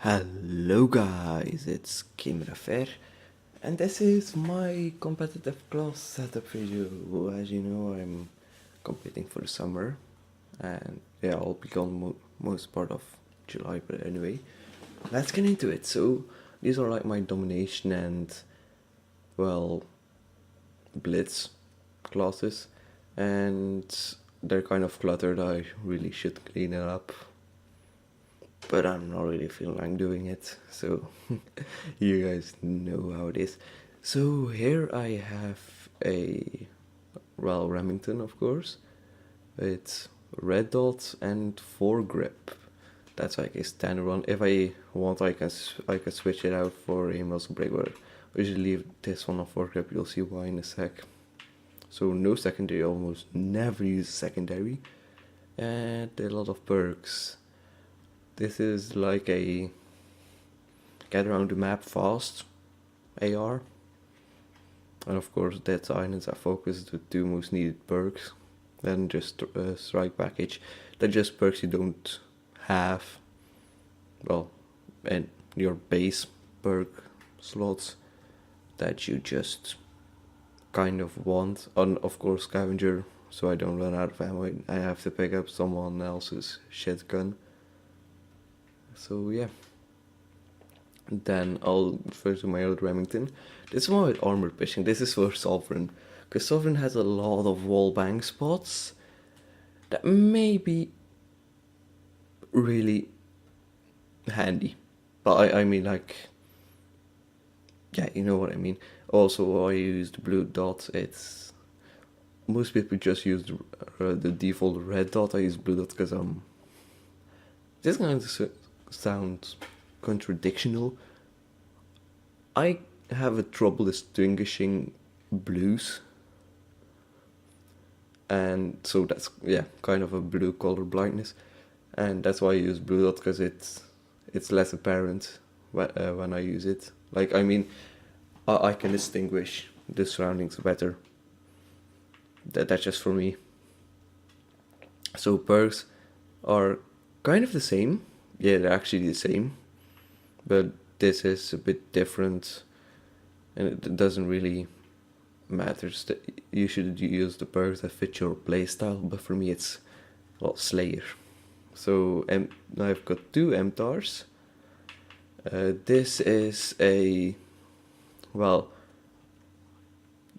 Hello guys, it's Kimirafer, and this is my competitive class setup video. As you know, I'm competing for the summer, and yeah, I'll be gone most part of July, but anyway, let's get into it. So, these are like my domination and, well, blitz classes, and they're kind of cluttered. I really should clean it up, but I'm not really feeling like doing it, so you guys know how it is. So here I have a, well, Remington, of course. It's red dot and foregrip. That's like a standard one. If I want, I can switch it out for a muzzle brake, but I usually leave this one on foregrip. You'll see why in a sec. So no secondary, almost never use secondary, and a lot of perks. This is like a get around the map fast AR. And of course Dead Silence are focused with two most needed perks. Then just strike package. That just perks you don't have, well, in your base perk slots that you just kind of want. And of course Scavenger, so I don't run out of ammo. I have to pick up someone else's shit gun. So yeah. Then I'll refer to my other Remington. This one with armor piercing. This is for Sovereign, because Sovereign has a lot of wall bang spots that may be really handy. But I mean, like, yeah, you know what I mean. Also, I used blue dot. It's most people just use the default red dot. I use blue dot because this kind of sounds contradictional. I have a trouble distinguishing blues, and so that's, yeah, kind of a blue color blindness, and that's why I use blue dot, because it's less apparent when I use it. Like, I mean, I can distinguish the surroundings better. That's just for me. So perks are kind of the same. Yeah, they're actually the same, but this is a bit different, and it doesn't really matter. You should use the perks that fit your playstyle, but for me it's, well, Slayer. So I've got two MTARs. This is a, well,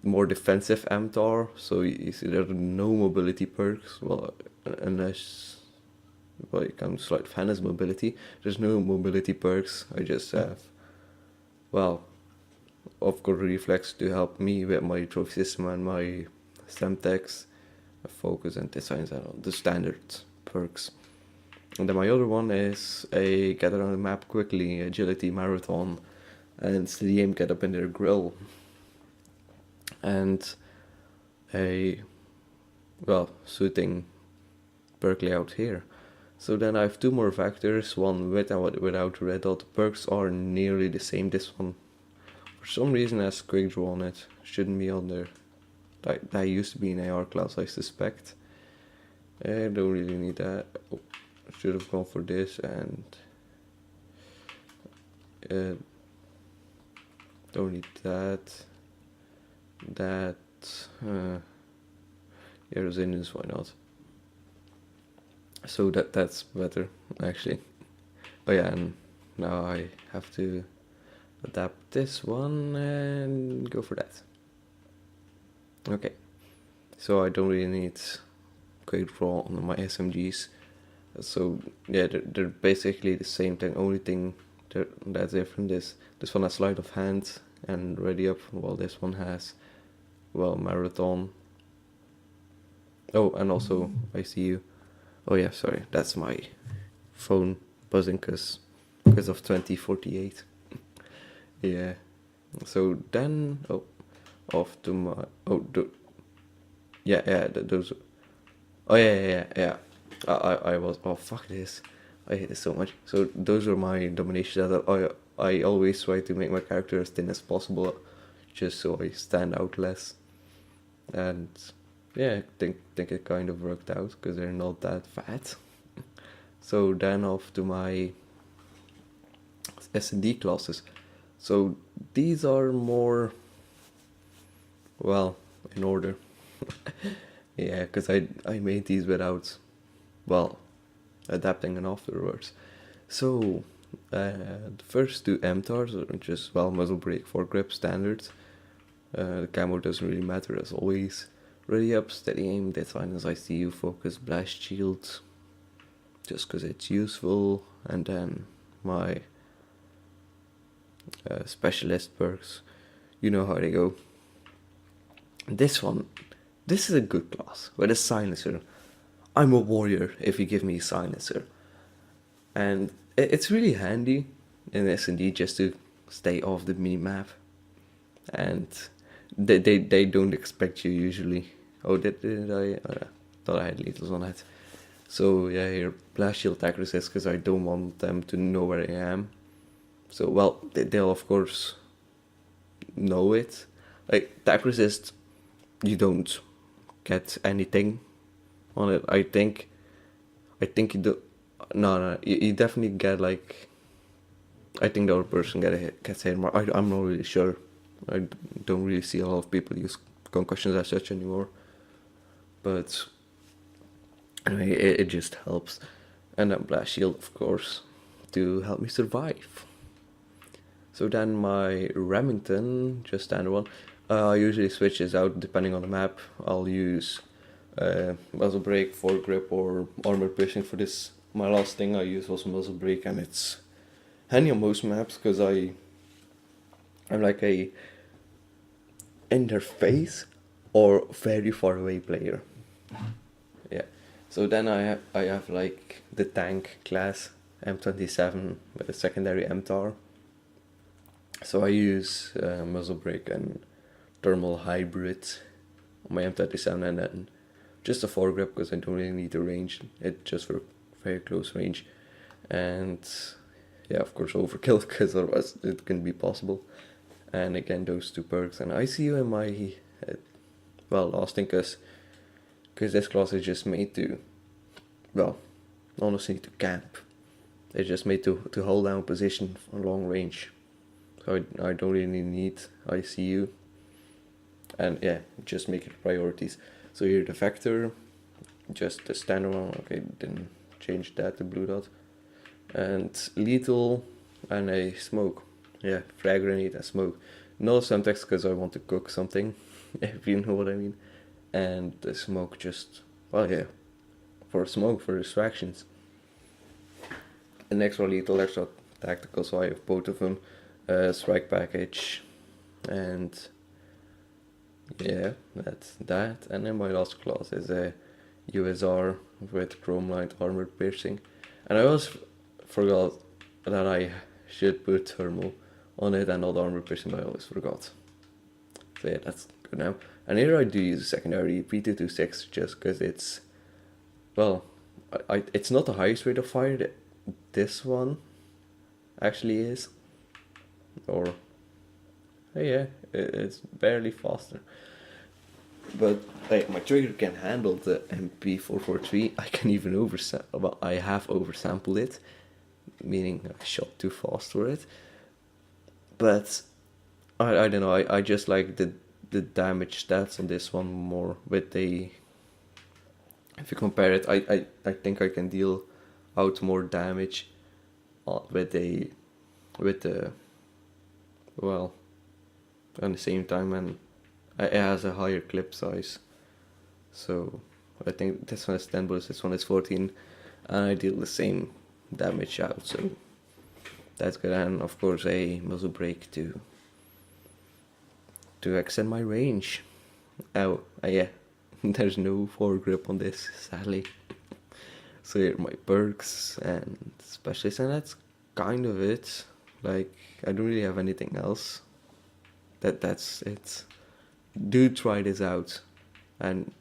more defensive MTAR, so you see there are no mobility perks, well, unless, well, you can slight fan as mobility. There's no mobility perks. I just have, well, of course, reflex to help me with my trophy system and my Semtex, focus and designs, and the standard perks. And then my other one is a get around the map quickly, agility, marathon, and steady aim, get up in their grill, and a, well, shooting perk layout here. So then I have two more vectors, one with and without red dot. The perks are nearly the same. This one, for some reason, has quick draw on it. Shouldn't be on there. That used to be an AR class, I suspect. I don't really need that. Oh, should have gone for this, and don't need that. That, yeah, resilience, why not? So that's better, actually. Oh yeah, and now I have to adapt this one and go for that. Okay, so I don't really need quick draw on my SMGs. So yeah, they're basically the same thing. Only thing that's different is this one has sleight of hand and ready up, while this one has, well, marathon. Oh, and also I see you. Oh yeah, sorry, that's my phone buzzing because of 2048. Yeah. So then, off to my, those. Oh yeah. I was, oh fuck this, I hate this so much. So those are my dominations that I always try to make my character as thin as possible, just so I stand out less. And yeah, I think it kind of worked out because they're not that fat. So then off to my S&D classes. So these are more, well, in order. Yeah, because I made these without, well, adapting and afterwards. So the first two MTARs are just, well, muzzle brake, foregrip standards. The camo doesn't really matter as always. Ready up, steady aim, dead silence, ICU, focus, blast shield, just because it's useful. And then my specialist perks, you know how they go. This is a good class with a silencer. I'm a warrior if you give me a silencer. And it's really handy in S&D just to stay off the minimap. And they don't expect you usually. Oh, did I? Thought I had lethals on that. So yeah, here, blast shield attack resist, because I don't want them to know where I am. So, well, they'll of course know it. Like, attack resist, you don't get anything on it. I think you do. No, you definitely get, like, I think the other person gets hit more. I'm not really sure. I don't really see a lot of people use concussions as such anymore. But anyway, it just helps. And then blast shield, of course, to help me survive. So then my Remington, just standard one, I usually switch this out depending on the map. I'll use muzzle brake, foregrip, or armor piercing for this. My last thing I used was muzzle brake, and it's handy on most maps because I'm like a interface or very far away player. Yeah. So then I have like the tank class M27 with a secondary MTAR. So I use muzzle brake and thermal hybrid on my M27, and then just a foregrip because I don't really need the range. It's just for very close range. And yeah, of course overkill, because otherwise it can be possible. And again, those two perks. And ICU in my last thing, because this class is just made to, well, honestly, to camp. It's just made to hold down position for long range. So I don't really need ICU. And yeah, just make it priorities. So here the Vector, just the standard one. Okay, didn't change that to blue dot. And lethal and a smoke. Yeah, frag grenade and smoke. No Semtex because I want to cook something, if you know what I mean. And the smoke just, well, yeah, for smoke, for distractions. The next one, lethal, extra tactical, so I have both of them. Strike package, and yeah, that's that. And then my last class is a USR with chrome light armor piercing. And I always forgot that I should put thermal on it and not armor piercing, but I always forgot. So yeah, that's good now. And here I do use a secondary P226 just because it's, well, it's not the highest rate of fire. This one actually is. Or, yeah, it's barely faster. But like, my trigger can handle the MP443. I can even I have oversampled it, meaning I shot too fast for it. But I don't know. I just like the damage stats on this one more. With the, if you compare it, I think I can deal out more damage with the well, at the same time, and it has a higher clip size. So I think this one is 10 bullets, this one is 14, and I deal the same damage out, so that's good. And of course a muzzle brake to extend my range. Oh, yeah, there's no foregrip on this, sadly. So here are my perks and specialists, and that's kind of it. Like, I don't really have anything else. That's it. Do try this out, and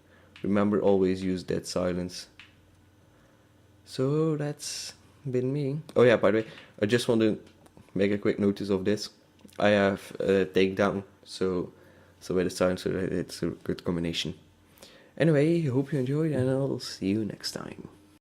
remember, always use dead silence. So that's been me. Oh yeah, by the way, I just want to make a quick notice of this. I have a takedown, so with a silencer, it's a good combination. Anyway, hope you enjoyed, and I'll see you next time.